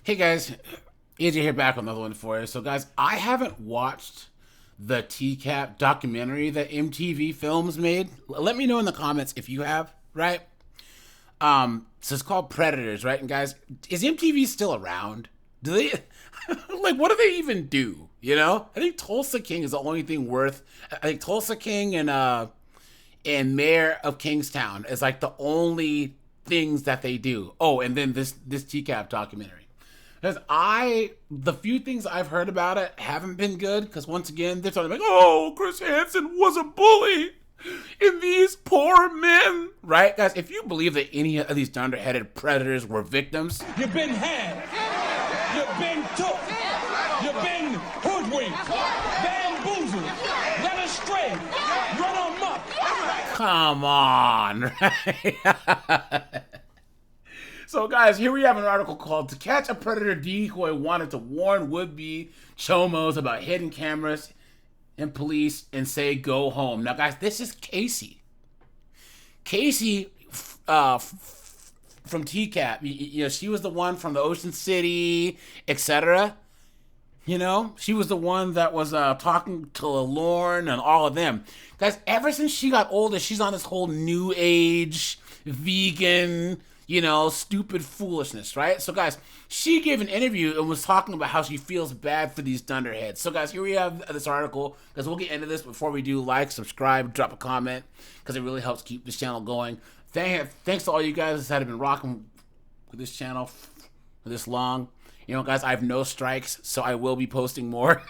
Hey guys, AJ here back with another one for you. So guys, I haven't watched the TCAP documentary that MTV Films made. Let me know in the comments if you have, right? So it's called Predators, right? And guys, is MTV still around? Do they like what do they even do? You know? I think Tulsa King is the only thing worth. I think Tulsa King and Mayor of Kingstown is like the only things that they do. Oh, and then this TCAP documentary. Because the few things I've heard about it haven't been good. Because once again, they're talking like, oh, Chris Hansen was a bully, and these poor men, right, guys? If you believe that any of these dunderheaded predators were victims, you've been had, you've been took, you've been hoodwinked, bamboozled, led astray, run amok. Come on, right? So guys, here we have an article called "To Catch a Predator, Decoy Wanted to Warn Would-Be Chomos About Hidden Cameras and Police and Say Go Home." Now guys, this is Casey. Casey from TCAP, you know, she was the one from the Ocean City, etc. You know, she was the one that was talking to Lorne and all of them. Guys, ever since she got older, she's on this whole new age, vegan, you know, stupid foolishness, right? So guys, she gave an interview and was talking about how she feels bad for these dunderheads. So guys, here we have this article, because we'll get into this before we do. Like, subscribe, drop a comment, because it really helps keep this channel going. Thanks to all you guys that have been rocking with this channel for this long. You know, guys, I have no strikes, so I will be posting more.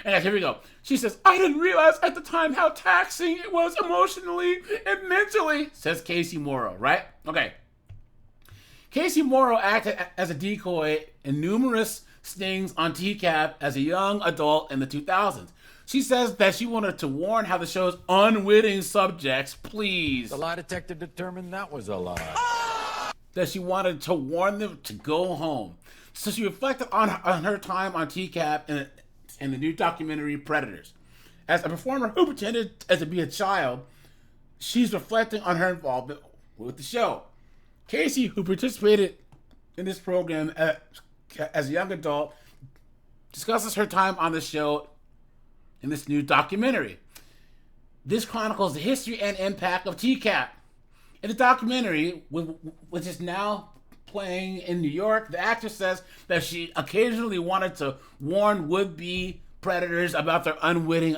And guys, here we go. She says, "I didn't realize at the time how taxing it was emotionally and mentally," says Casey Mauro, right? Okay. Casey Mauro acted as a decoy in numerous stings on TCAP as a young adult in the 2000s. She says that she wanted to warn how the show's unwitting subjects, please. The lie detector determined that was a lie. That she wanted to warn them to go home. So she reflected on her time on TCAP in the new documentary Predators. As a performer who pretended to be a child, she's reflecting on her involvement with the show. Casey, who participated in this program as a young adult, discusses her time on the show in this new documentary. This chronicles the history and impact of TCAP. In the documentary, which is now playing in New York, the actress says that she occasionally wanted to warn would-be predators about their unwitting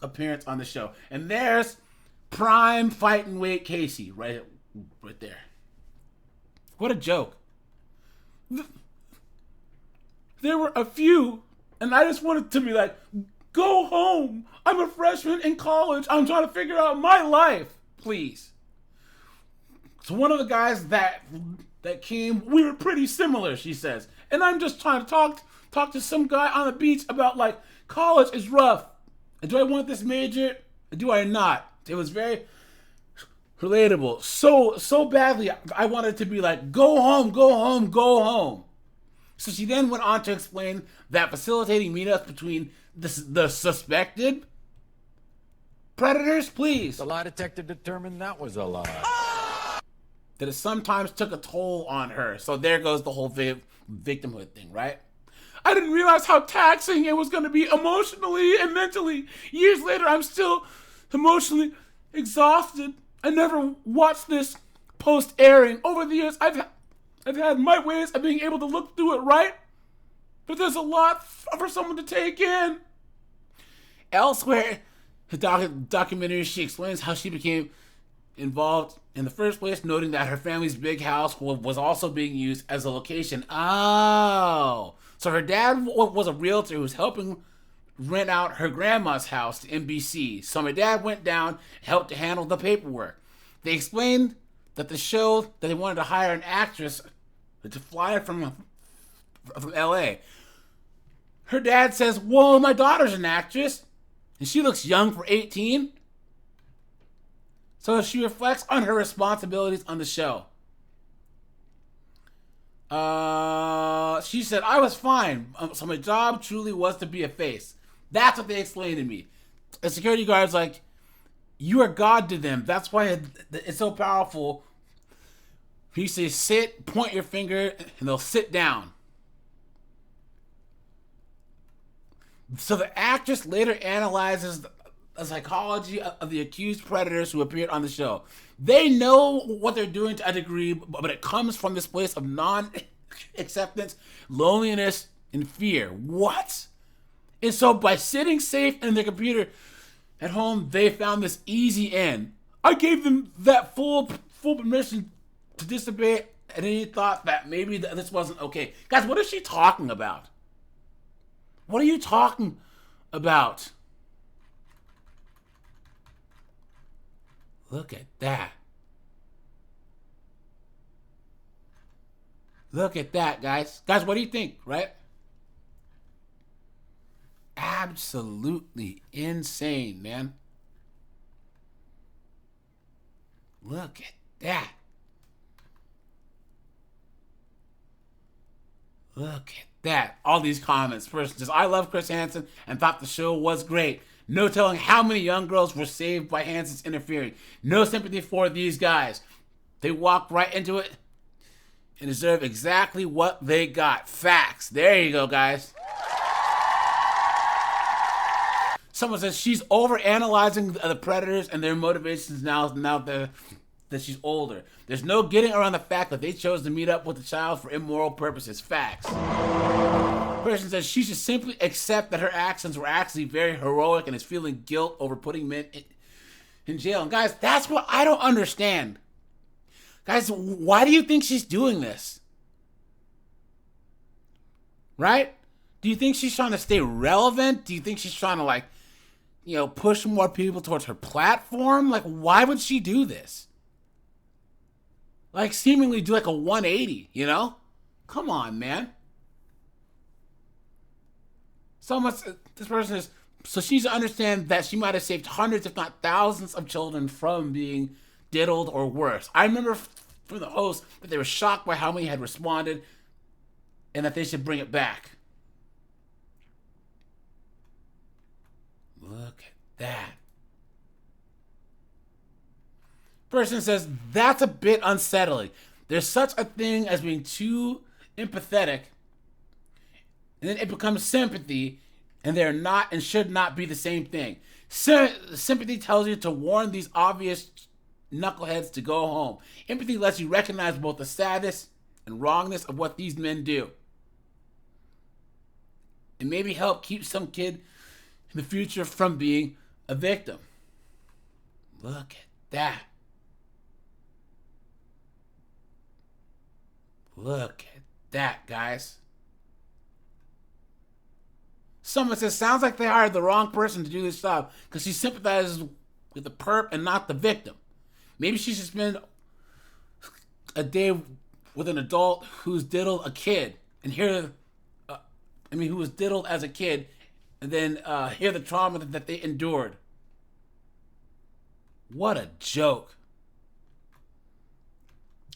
appearance on the show. And there's prime fighting weight Casey right there. What a joke. There were a few, and I just wanted to be like, go home. I'm a freshman in college. I'm trying to figure out my life. Please. So one of the guys that came, we were pretty similar, she says. And I'm just trying to talk to some guy on the beach about, like, college is rough. And do I want this major? Or do I not? It was very relatable. So badly, I wanted to be like, go home, go home, go home. So she then went on to explain that facilitating meetups between the suspected predators, please. The lie detector determined that was a lie. That it sometimes took a toll on her. So there goes the whole victimhood thing, right? "I didn't realize how taxing it was going to be emotionally and mentally. Years later, I'm still emotionally exhausted. I never watched this post-airing. Over the years, I've had my ways of being able to look through it, right? But there's a lot for someone to take in." Elsewhere, the documentary, she explains how she became involved in the first place, noting that her family's big house was also being used as a location. Oh, so her dad was a realtor who was helping rent out her grandma's house to NBC. So my dad went down and helped to handle the paperwork. They explained that the show, that they wanted to hire an actress to fly from LA. Her dad says, "Well, my daughter's an actress, and she looks young for 18. So she reflects on her responsibilities on the show. She said, "I was fine. So my job truly was to be a face." That's what they explained to me. The security guard's like, "You are God to them. That's why it's so powerful." He says, "Sit, point your finger, and they'll sit down." So the actress later analyzes the psychology of the accused predators who appeared on the show. They know what they're doing to a degree, but it comes from this place of non-acceptance, loneliness, and fear. What? And so by sitting safe in their computer at home, they found this easy end. I gave them that full permission to disobey, and then he thought that maybe this wasn't okay. Guys, what is she talking about? What are you talking about? Look at that. Look at that, guys. Guys, what do you think, right? Absolutely insane, man. Look at that. Look at that. All these comments. Person says, I love Chris Hansen and thought the show was great. No telling how many young girls were saved by Hansen's interfering. No sympathy for these guys. They walked right into it and deserve exactly what they got. Facts. There you go, guys. Someone says she's over-analyzing the predators and their motivations now that she's older. There's no getting around the fact that they chose to meet up with the child for immoral purposes. Facts. Person says she should simply accept that her actions were actually very heroic and is feeling guilt over putting men in jail. And guys, that's what I don't understand. Guys, why do you think she's doing this? Right? Do you think she's trying to stay relevant? Do you think she's trying to push more people towards her platform? Like, why would she do this? Like, seemingly do like a 180, you know? Come on, man. This person is, so she needs to understand that she might have saved hundreds, if not thousands of children from being diddled or worse. I remember from the host that they were shocked by how many had responded and that they should bring it back. Look at that. Person says, that's a bit unsettling. There's such a thing as being too empathetic, and then it becomes sympathy, and they're not and should not be the same thing. Sympathy tells you to warn these obvious knuckleheads to go home. Empathy lets you recognize both the sadness and wrongness of what these men do, and maybe help keep some kid in the future from being a victim. Look at that. Look at that, guys. Someone says, sounds like they hired the wrong person to do this job because she sympathizes with the perp and not the victim. Maybe she should spend a day with an adult who's diddled a kid and who was diddled as a kid, and then hear the trauma that they endured. What a joke.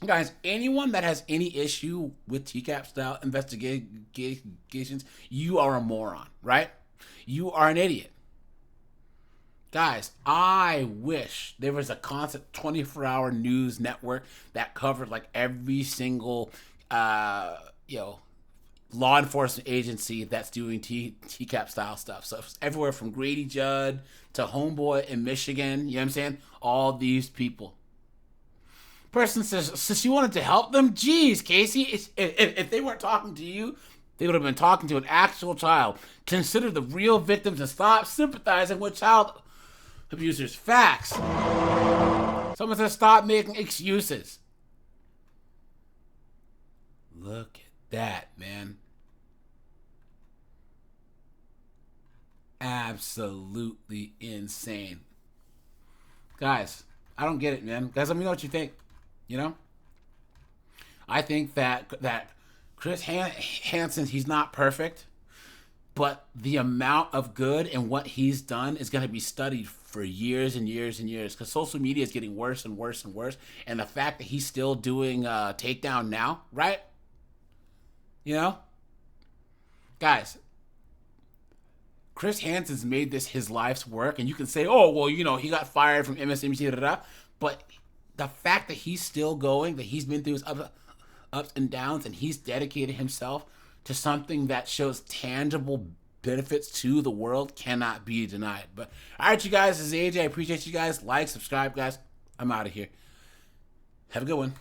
Guys, anyone that has any issue with TCAP style investigations, you are a moron, right? You are an idiot. Guys, I wish there was a constant 24-hour news network that covered like every single law enforcement agency that's doing TCAP style stuff. So everywhere from Grady Judd to Homeboy in Michigan, you know what I'm saying? All these people. Person says, so she wanted to help them? Jeez, Casey, if they weren't talking to you, they would have been talking to an actual child. Consider the real victims and stop sympathizing with child abusers. Facts. Someone says, stop making excuses. Look at that, man. Absolutely insane. Guys, I don't get it, man. Guys, let me know what you think. You know? I think that Chris Hansen, he's not perfect, but the amount of good and what he's done is going to be studied for years and years and years, because social media is getting worse and worse and worse, and the fact that he's still doing Takedown now, right? You know? Guys, Chris Hansen's made this his life's work, and you can say, oh, well, he got fired from MSNBC, but the fact that he's still going, that he's been through his ups and downs, and he's dedicated himself to something that shows tangible benefits to the world cannot be denied. But all right, you guys, this is AJ. I appreciate you guys. Like, subscribe, guys. I'm out of here. Have a good one.